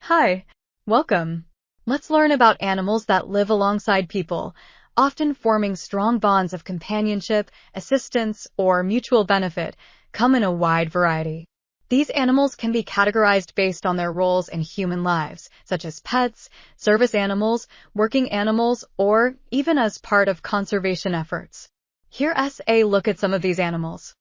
Hi, welcome. Let's learn about animals that live alongside people, often forming strong bonds of companionship, assistance, or mutual benefit, come in a wide variety. These animals can be categorized based on their roles in human lives, such as pets, service animals, working animals, or even as part of conservation efforts. Here's a look at some of these animals.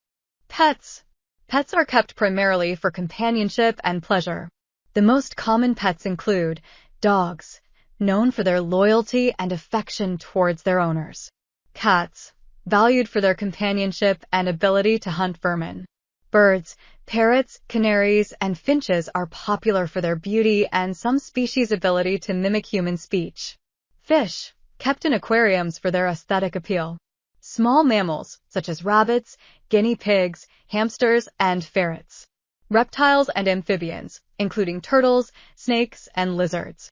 Pets. Pets are kept primarily for companionship and pleasure. The most common pets include dogs, known for their loyalty and affection towards their owners. Cats, valued for their companionship and ability to hunt vermin. Birds, parrots, canaries, and finches are popular for their beauty and some species' ability to mimic human speech. Fish, kept in aquariums for their aesthetic appeal. Small mammals, such as rabbits, guinea pigs, hamsters, and ferrets. Reptiles and amphibians, including turtles, snakes, and lizards.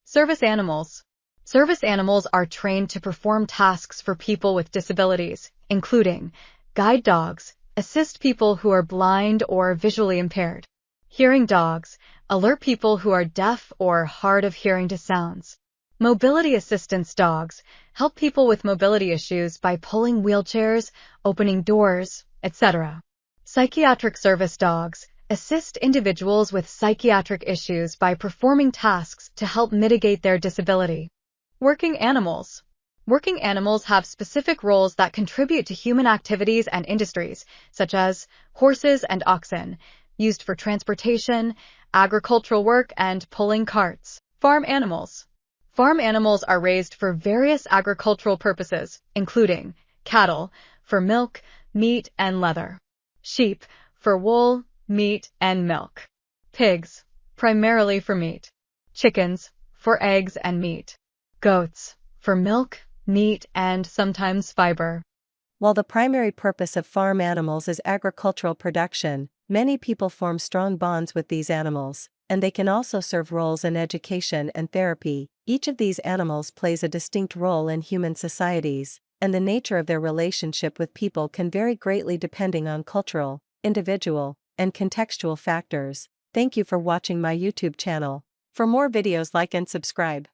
Service animals. Service animals are trained to perform tasks for people with disabilities, including guide dogs, assist people who are blind or visually impaired. Hearing dogs, alert people who are deaf or hard of hearing to sounds. Mobility assistance dogs help people with mobility issues by pulling wheelchairs, opening doors, etc. Psychiatric service dogs assist individuals with psychiatric issues by performing tasks to help mitigate their disability. Working animals. Working animals have specific roles that contribute to human activities and industries, such as horses and oxen, used for transportation, agricultural work, and pulling carts. Farm animals. Farm animals are raised for various agricultural purposes, including cattle, for milk, meat, and leather. Sheep, for wool, meat, and milk. Pigs, primarily for meat. Chickens, for eggs and meat. Goats, for milk, meat, and sometimes fiber. While the primary purpose of farm animals is agricultural production, many people form strong bonds with these animals, and they can also serve roles in education and therapy. Each of these animals plays a distinct role in human societies, and the nature of their relationship with people can vary greatly depending on cultural, individual, and contextual factors. Thank you for watching my YouTube channel. For more videos, like and subscribe.